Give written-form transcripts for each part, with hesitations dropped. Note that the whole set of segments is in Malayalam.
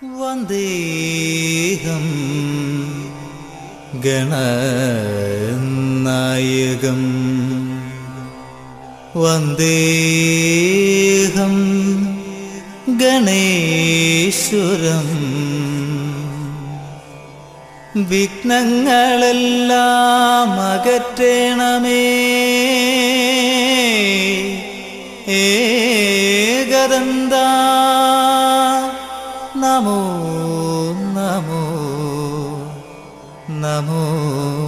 വന്ദേഹം ഗണനായകം വന്ദേഹം ഗണേശ്വരം വിഘ്നങ്ങളെല്ലാം അകറ്റണമേ ഏകദന്ത നമോ നമോ നമോസ്തുതേ.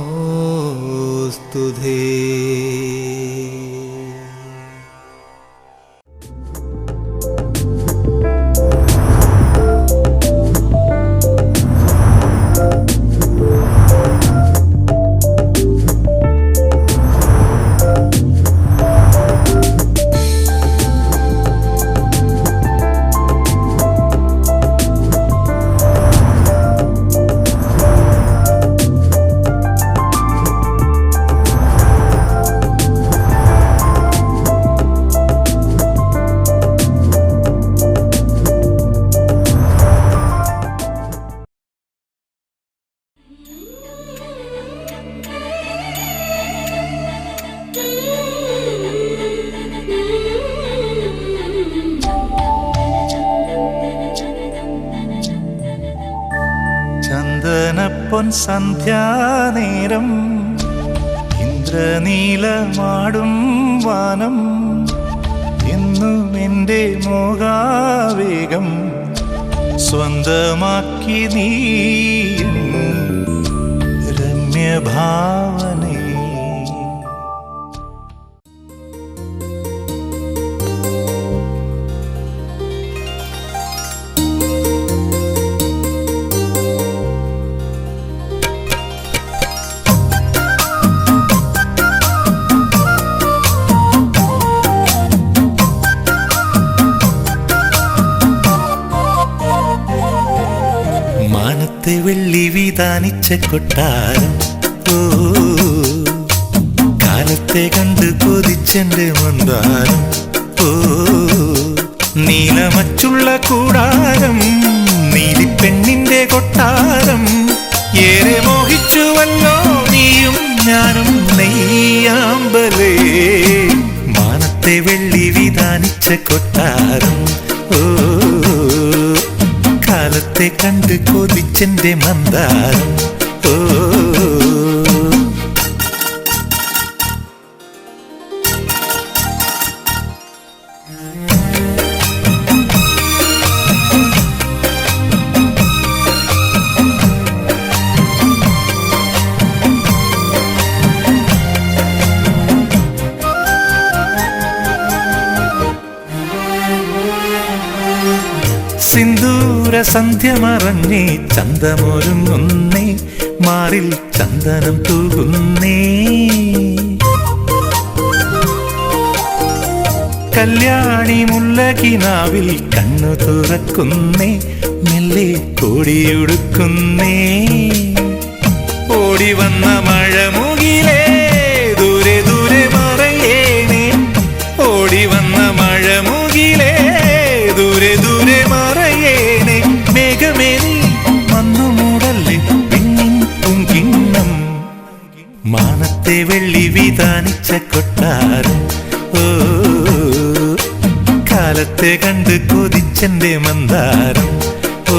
ചന്ദനപ്പൊൻ സന്ധ്യാനേരം ഇന്ദ്രനീലമാടും വാനം എന്നും എൻ്റെ മോഹാവേഗം സ്വന്തമാക്കി നീ രമ്യഭാവനേ. മാനത്തെ വെള്ളി വിതാനിച്ച കൊട്ടാരം, ഓ കാലത്തെ കണ്ട് കൊതിച്ചെന്റെ മന്ദാരം, ഓ നീലമച്ചുള്ള കൂടാരം, നീലിപ്പെണ്ണിന്റെ കൊട്ടാരം, ഏറെ മോഹിച്ചുവല്ലോ നീയും ഞാനും നെയ്യാമ്പലേ. മാനത്തെ വെള്ളി വിതാനിച്ച കൊട്ടാരം, ഓ കാലത്തെ കണ്ട് കൊതിച്ചെന്റെ മന്ദാരം, ഓ സിന്ദൂര സന്ധ്യ മറഞ്ഞേ ചന്തമൊരുങ്ങുന്നേ, മാറിൽ ചന്ദനം തൂകുന്നേ, കല്യാണി മുല്ലകിനാവിൽ കണ്ണു തുറക്കുന്നേ, മെല്ലെ കോടിയുടുക്കുന്നേ. ഓടി വന്ന മഴമുകിലേ ദൂരെ ദൂരെ മറയേണേ, ഓടി വന്ന മഴമുകിലേ ദൂരെ ദൂരെ മറയേണേ. മേഘമേ നീ വന്നു മൂടല്ലേ പിന്നിൻ പൂങ്കിണ്ണം. മാനത്തെ വെള്ളി വിതാനിച്ച കൊട്ടാരം, ഓ കാലത്തെ കണ്ട് കൊതിച്ചെന്റെ മന്ദാരം, ഓ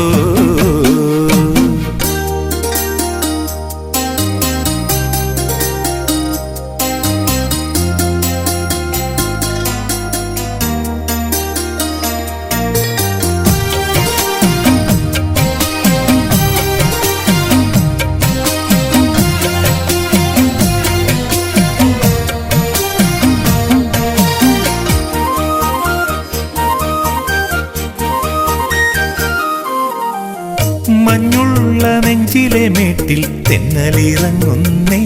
മഞ്ഞുള്ള നെഞ്ചിലെ മേട്ടിൽ തെന്നലിറങ്ങുന്നേ,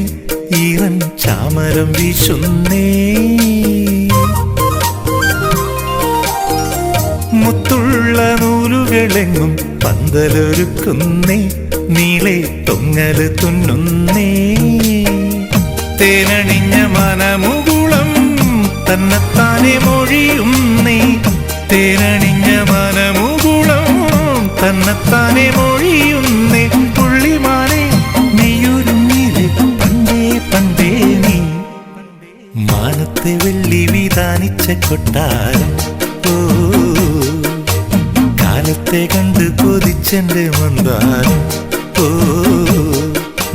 ഈറൻ ചാമരം വീശുന്നേ, മുത്തുള്ള നൂലുകളെങ്ങും പന്തലൊരുക്കുന്നേ, നീളെ തൊങ്ങല് തുന്നുന്നേ. തേനണിഞ്ഞ മനമുകുളം തന്നെത്താനെ മൊഴിയുന്നേ, തേനണിഞ്ഞ മനമുകുളം തന്നെത്താൻ താനെ മൊഴിയുന്നേ പുള്ളിമാനെ നീയൊരുങ്ങിലെ പണ്ടേ പണ്ടേ നീ മാനത്തെ വെള്ളി വിധാനിച്ച കൊട്ടാരം ഓ കാലത്തെ കണ്ട് കൊതിച്ചെന്റെ മന്ദാരം ഓ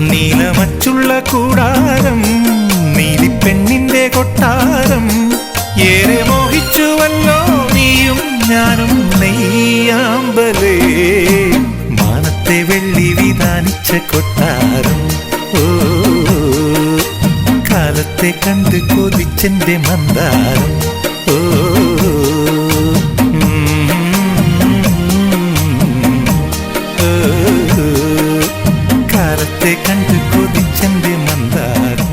നീലമറ്റുള്ള കൂടാരം നീലിപ്പെണ്ണിന്റെ കൊട്ടാരം ഏറെ മോഹിച്ചുവല്ലോ നീയും ഞാനും നെയ്യാമ്പലേ മാനത്തെ വെള്ളി വിധാനിച്ച കൊട്ടാരം ഓ കാലത്തെ കണ്ട് കൊതിച്ചെന്റെ മന്ദാരം ഓ കാലത്തെ കണ്ട് കൊതിച്ചെന്റെ മന്ദാരം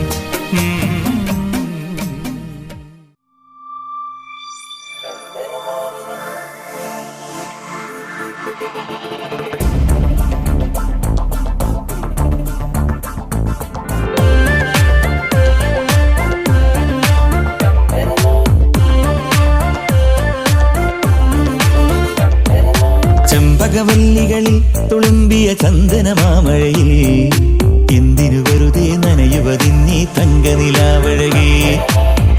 ചെമ്പകവല്ലികളിൽ തുളുമ്പിയ ചന്ദനമാമഴയിൽ എന്തിനു വെറുതെ നനയുവതിന്നീ തങ്കനിലാവഴകേ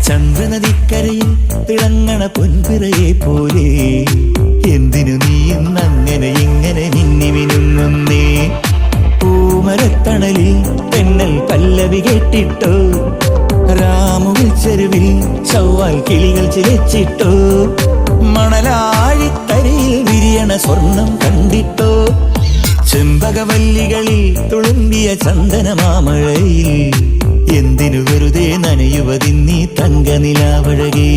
ചന്ദ്രനദിക്കരയിൽ തിളങ്ങണ പൊൻപിറയെ പോലെ എന്തിനു നീ ഇന്നങ്ങനെ ഇങ്ങനെ മിന്നി മിനുങ്ങുന്നേ പൂമരത്തണലിൽ തെന്നൽ പല്ലവി കേട്ടിട്ടോ രാമുവിൽ ചെരുവിൽ ചൊവ്വാൽ കിളികൾ ചിലച്ചിട്ടോ മണലാഴിത്തരയിൽ വിരിയണ സ്വർണം കണ്ടിട്ടോ ചെമ്പകവല്ലികളിൽ തുളുമ്പിയ ചന്ദനമാമഴയിൽ എന്തിനു വെറുതെ നനയുവതിന്നീ തങ്കനിലാവഴകേ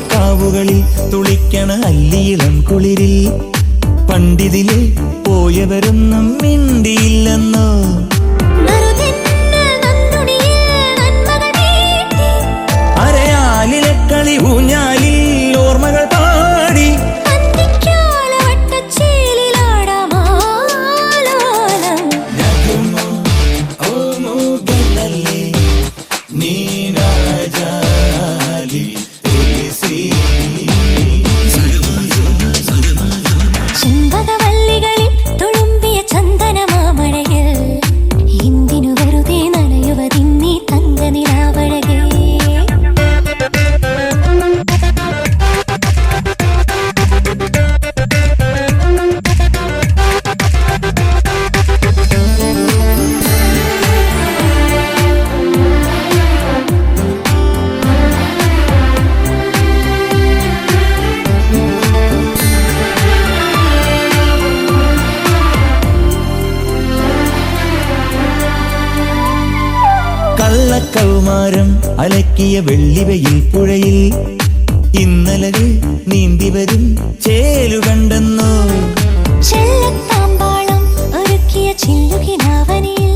കാവുകളിൽ തുളിക്കണ അല്ലിയിളം കുളിരിൽ പണ്ടിതിലെ പോയവരൊന്നും മിണ്ടിയില്ലെന്നോ അരയാലിലെ കളി ഊഞ്ഞാലിൽ ഓർമ്മകൾ പാടി ചെമ്പകവല്ലികളിൽ തുളുമ്പിയ ചന്ദനമാമഴയിൽ എന്തിനു വെറുതെ നനയുവതിന്നീ തങ്കനിലാവഴകേ കള്ളക്കൗമാരം അലക്കിയ വെള്ളിവയിൽ പുഴയിൽ ഇന്നലകൾ നീന്തിവരും ചേലു കണ്ടെന്നോ ചെല്ലത്താമ്പാളം ഒരുക്കിയ ചില്ലുകിനാവനിൽ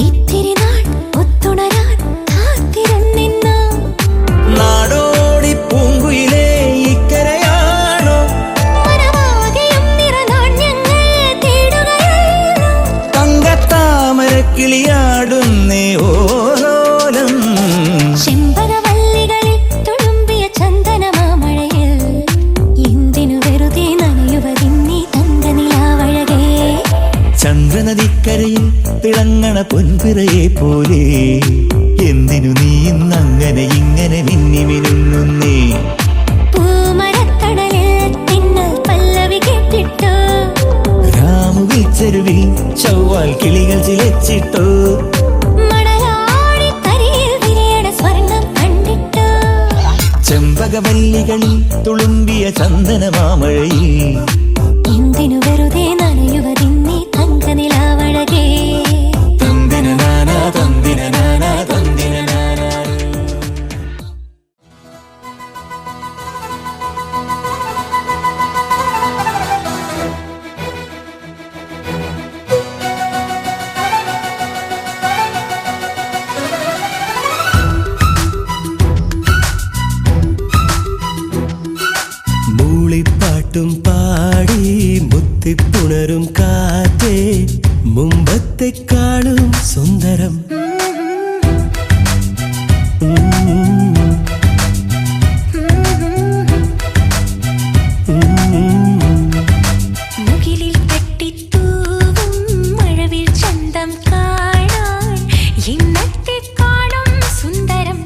ഇത്തിരി നാൾ ഒത്തുണരാൻ കാത്തിരുന്നിന്നോ നാടോടി പൂങ്കുയിലേ ഇക്കരയാണോ മനമാകെയും നിറനാണ്യങ്ങൾ തേടുകയാണോ തങ്കത്താമരക്കിളിയാടുന്നേ ഓലോലം ചെമ്പകവല്ലികളിൽ തുളുമ്പിയ ചന്ദനമാമഴയിൽ എന്തിനു വെറുതെ നനയുവതിന്നീ തങ്കനിലാവഴകേ ചന്ദ്രനദിക്കരയിൽ തിളങ്ങണ പൊൻപിറയെ പോലെ എന്തിനു നീ ഇന്നങ്ങനെ ഇങ്ങനെ മിന്നി മിനുങ്ങുന്നേ പൂമരത്തണലിൽ തിന്നൽ പല്ലവി കേട്ടിട്ടോ രാമുവിൽ ചെരുവിൽ ചൊവ്വാൽ കിളികൾ ചിലച്ചിട്ടോ മണലാഴിത്തരിയിൽ വിരിയണ സ്വർണം കണ്ടിട്ടോ ചെമ്പകവല്ലികളിൽ തുളുമ്പിയ ചന്ദനമാമഴയിൽ എന്തിനു വെറുതെ നനയുവതിന്നീ തങ്കനിലാവഴകേ തന്ദിന നാനാ തന്ദിന നാനാ തന്ദിന നാനാ മുത്തിപ്പുണരും കാറ്റേ മുമ്പത്തെക്കാളും സുന്ദരം മുകിലിൽ തട്ടിത്തൂവും മഴവിൽ ചന്തം കാണാൻ ഇന്നത്തെക്കാളും സുന്ദരം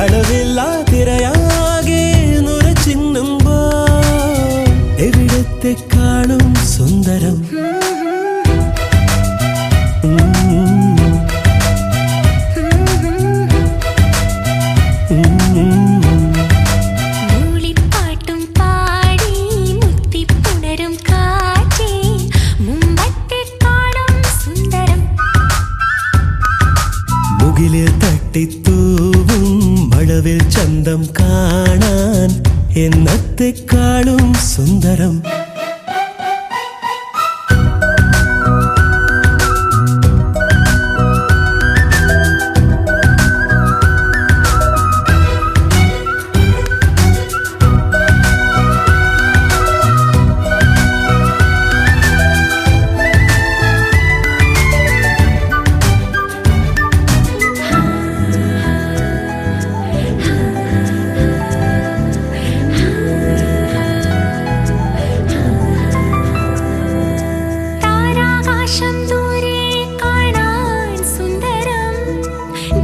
അളവില്ലാ തിരയാകെ നുരച്ചിന്നുമ്പോ എവിടത്തെക്കാളും സുന്ദരം മൂളിപ്പാട്ടും പാടി മുത്തിപ്പുണരും കാറ്റേ മുമ്പത്തെക്കാളും സുന്ദരം മുകിലിൽ തട്ടിത്തൂവും മഴവിൽ ചന്തം കാണാൻ എന്നത്തെക്കാളും സുന്ദരം താരാകാശം ദൂരെ കാണാൻ സുന്ദരം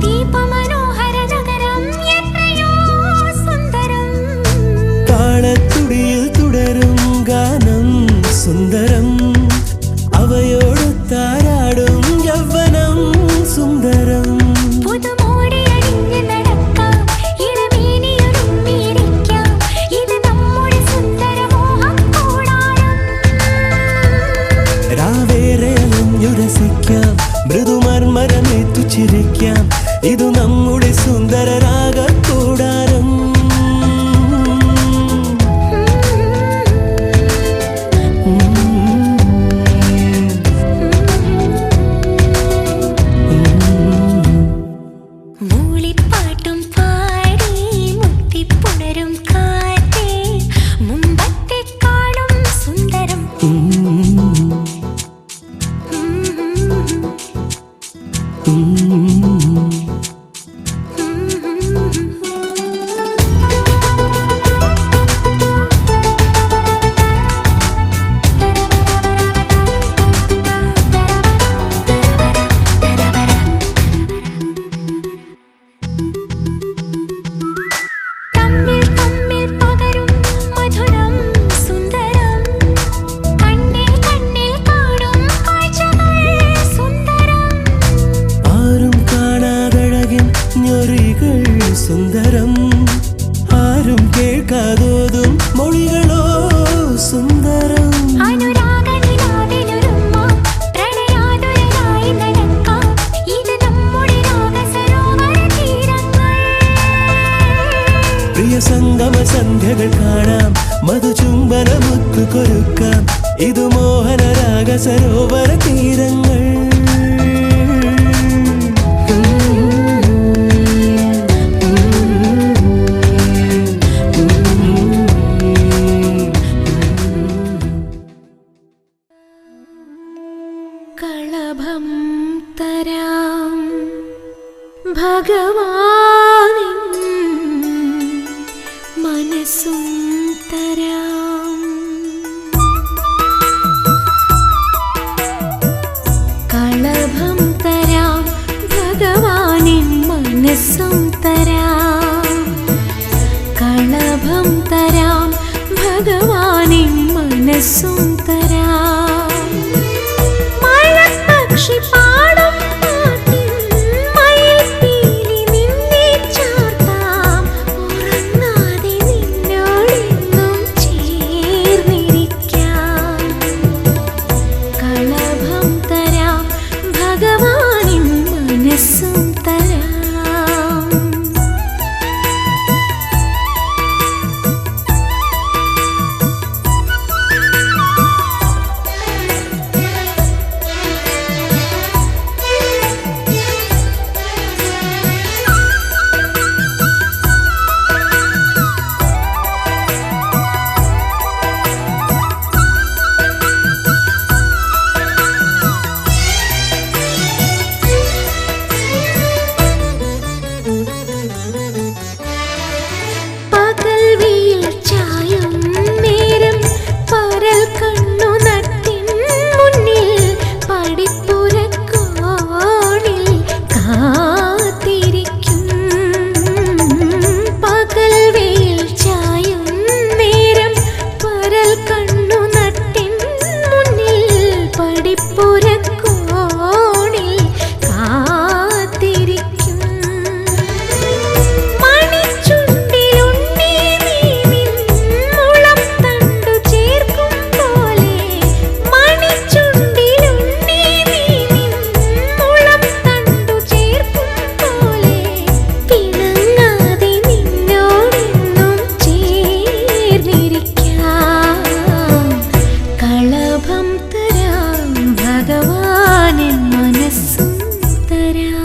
ദീപമനോഹര നഗരം എത്രയോ സുന്ദരം താളത്തുടിയിൽ തുടരും ഗാനം സുന്ദരം അവയോട് താരാടും യൗവനം സുന്ദരം പുതുമോടിയണിഞ്ഞ് നടക്കാം ഇളമേനിയൊരുമ്മിയിരിക്കാം ഇത് നമ്മുടെ സുന്ദര മോഹക്കൂടാരം രാവേറെ അലഞ്ഞുരസിക്കാം മൃദുമർമരമേറ്റു ചിരിക്കാം ഇതു നമ്മുടെ സുന്ദര രാഗക്കൂടാരം മൂളിപ്പാട്ടും പാടി മുത്തിപ്പുണരും കാറ്റേ മുമ്പത്തെക്കാളും സുന്ദരം തമ്മിൽ തമ്മിൽ പകരും മധുരം സുന്ദരം കണ്ണിൽ കണ്ണിൽ കാണും കാഴ്ചകൾ സുന്ദരം ആരും കാണാതഴകിൻ ഞൊറികൾ സുന്ദരം ആരും കേൾക്കാതോതും മൊഴികളോ സുന്ദരം അനുരാഗനിലാവിനൊരുമ്മ പ്രണയാതുരനായി നടക്കാം ഇത് നമ്മുടെ രാഗസരോവര തീരങ്ങൾ പ്രിയ സംഗമ സന്ധ്യകൾ കാണാം മധുചുംബനമുത്തു കൊരുക്കാം ഇതു മോഹന രാഗ സരോവര തീരങ്ങൾ കളഭം തരാം ഭഗവാനിൻ മനസ്സും തരാം കളഭം തരാം ഭഗവാനിൻ മനസ്സും തരാം കളഭം തരാം ഭഗവാനിൻ മനസ്സും തരാം മഴപ്പക്ഷി പാടും പാട്ടിൽ മയിൽപ്പീലി നിന്നെ ചാർത്താം ഉറങ്ങാതെ നിന്നോടെന്നും ചേർന്നിരിക്കാം കളഭം തരാം ഭഗവാനിൻ മനസ്സും തരാം പകൽ വെയിൽ ചായും നേരം പരൽ കണ്ണു നട്ടിൻ മുന്നിൽ പടിപ്പുരക്കോണിൽ കാത്തിരിക്കും. പകൽ വെയിൽ ചായും നേരം പരൽ കണ്ണു നട്ടിൻ മുന്നിൽ പടിപ്പുരക്കോണിൽ കാത്തിരിക്കും. മണിച്ചുണ്ടിലുണ്ണി നീ നിൻ മുളം തണ്ടു ചേർക്കും പോലെ, മണിച്ചുണ്ടിലുണ്ണി നീ നിൻ മുളം തണ്ടു ചേർക്കും പോലെ, പിണങ്ങാതെ നിന്നോടെന്നും ചേർന്നിരിക്കാം. കളഭം തരാം ഭഗവാനെൻ മനസ്സും തരാം.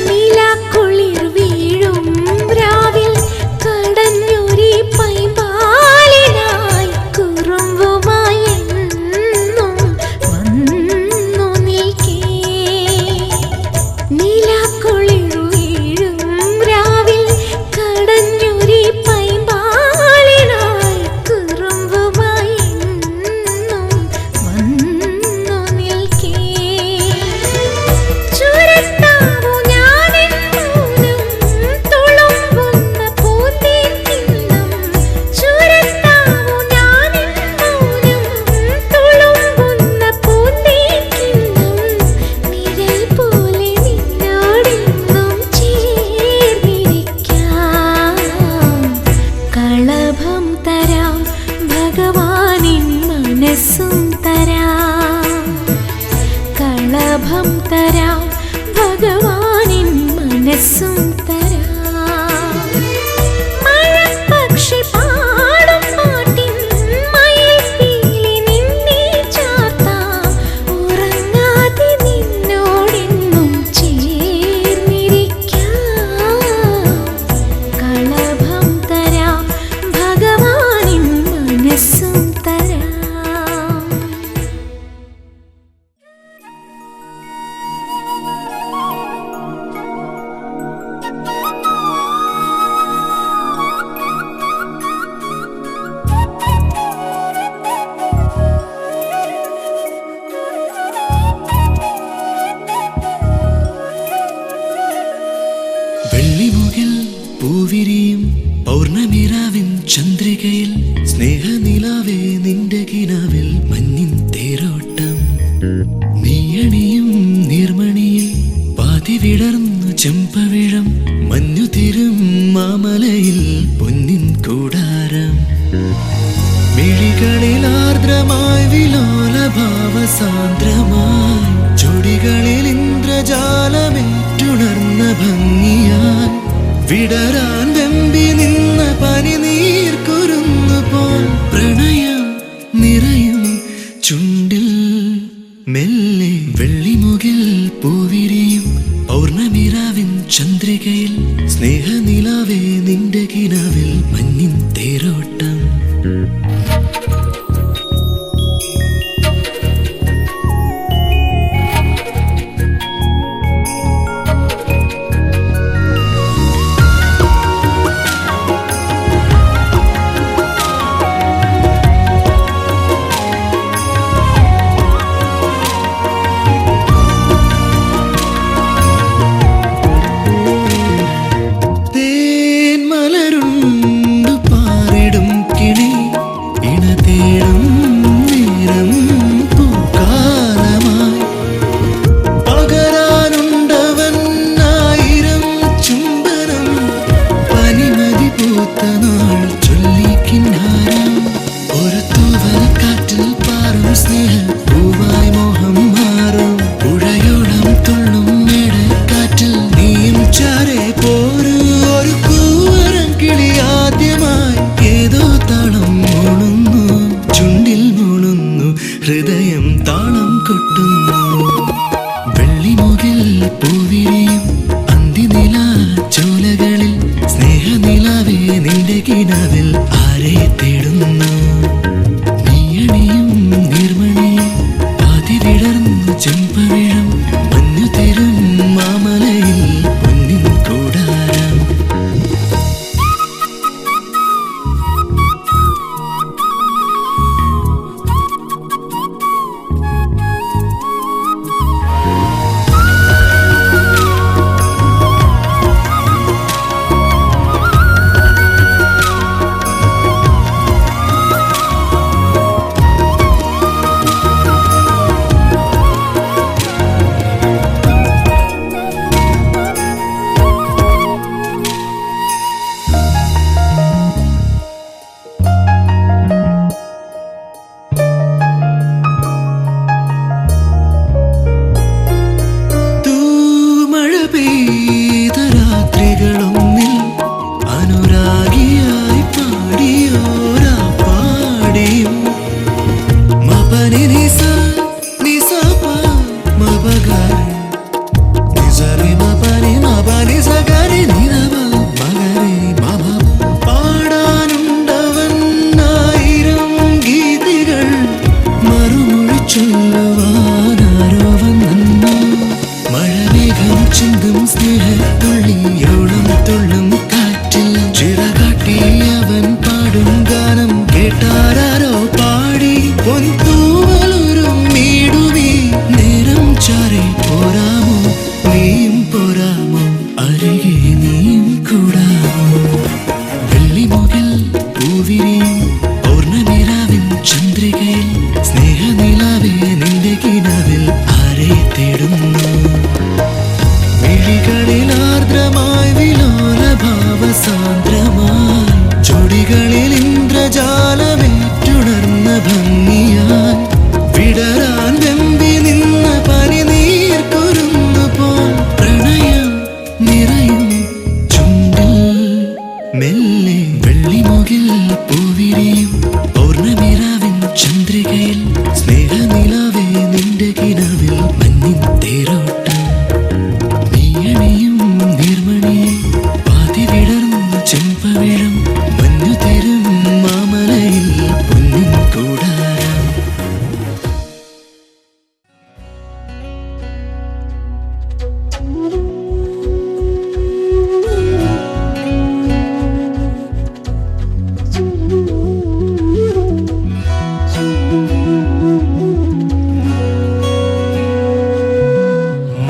നിലാക്കുളിർ വീഴും രാവിൽ കടഞ്ഞൊരി പൈമ്പാലിനായി കുറുമ്പുമായി എന്നും വന്നു നിൽക്കേ. നിലാക്കുളിർ വീഴും രാവിൽ കടഞ്ഞൊരി പൈമ്പാലിനായി കുറുമ്പുമായി എന്നും വന്നു നിൽക്കേ. ചുരത്താവു ഞാനെൻ മൗനം തുളുമ്പുന്ന പൂന്തേൻ കിണ്ണം. ചുരത്താവു ഞാനെൻ മൗനം തുളുമ്പുന്ന പൂന്തേൻ കിണ്ണം. നിഴൽ പോലെ നിന്നോടെന്നും ചേർന്നിരിക്കാം. കളഭം തരാം ഭഗവാനിൻ മനസ്സും തരാം. കളഭം തരാം ഭഗവാനിൻ മനസ്സും തരാം. മഴപ്പക്ഷി പാടും പാട്ടിൻ മയിൽപ്പീലി നിന്നെ ചാർത്താം. ഉറങ്ങാതെ നിന്നോടെന്നും ചേർന്നിരിക്കാം. കളഭം തരാം ഭഗവാനിൻ മനസ്സും തരാം. വെള്ളിമുകിൽ പൂവിരിയും പൗർണമിരാവിൻ ചന്ദ്രികയിൽ സ്നേഹനിലാവേ നിന്റെ കിനാവിൽ മഞ്ഞിൻ തേരോട്ടം. നീയണിയും നീർമണിയിൽ പാതി വിടർന്നു ചെമ്പവിഴം മഞ്ഞുതിരും മാമലയിൽ പൊന്നിൻ കൂടാരം. മിഴികളിൽ ആർദ്രമായി വിലോലഭാവസാന്ദ്രമായി ചുടികളിൽ ഇന്ദ്രജാലമേറ്റുണർന്ന ഭംഗിയായി വിടരാൻ വെമ്പി നിന്ന പനിനീർ കുരുന്നു പോൽ പ്രണയം നിറയും ചുണ്ടിൽ മെല്ലെ. വെള്ളിമുകിൽ പൂവിരിയും പൗർണമിരാവിൻ ചന്ദ്രികയിൽ സ്നേഹനിലാവേ നിന്റെ കിനാവിൽ മഞ്ഞിൻ തേരോട്ടം. തേന്മലരുണ്ടു പാറിടും കിളി ഇണതേടും നേരം പൂക്കാലമായി പകരാനുണ്ടവൻ ആയിരം ചുംബനം. പനിമതി പൂത്ത നാൾ ചൊല്ലിക്കിന്നാരം. ഒരു തൂവൽ കാറ്റിൽ പാറും സ്നേഹ പൂവായി മോഹം മാറും. പുഴയോളം തുള്ളും മേടക്കാറ്റിൽ നീയും ചാരെ പോരു. ഒരു കിനാവിൽ ആരെ തേടുന്നു നീയണിയും നീർമണി ആദി വിടർന്നു ചെമ്പവിഴം മഞ്ഞു തരും മാമലയിൽ പൊന്നിൻ കൂടാരം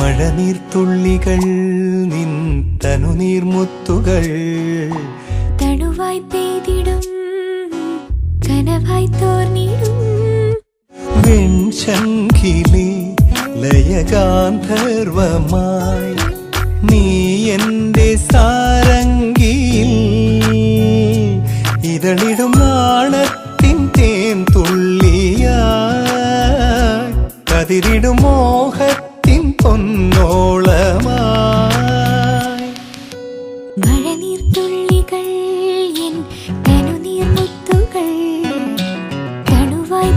മഴനീർത്തുള്ളികൾ നിൻ തനുനീർമുത്തുകൾ തണുവായി പെയ്തിടും കനവായി തോർന്നിടും വെൺശംഖിലെ ലയഗാന്ധർവമായി നീ എൻ്റെ സാരംഗിയിൽ ഇതളിടും നാണത്തിൻ തേൻ തുള്ളിയായി കതിരിടും മോഹത്തിൻ പൊന്നോളമായി മഴനീർത്തുള്ളികൾ എൻ തനുനീർമുത്തുകൾ തണുവായി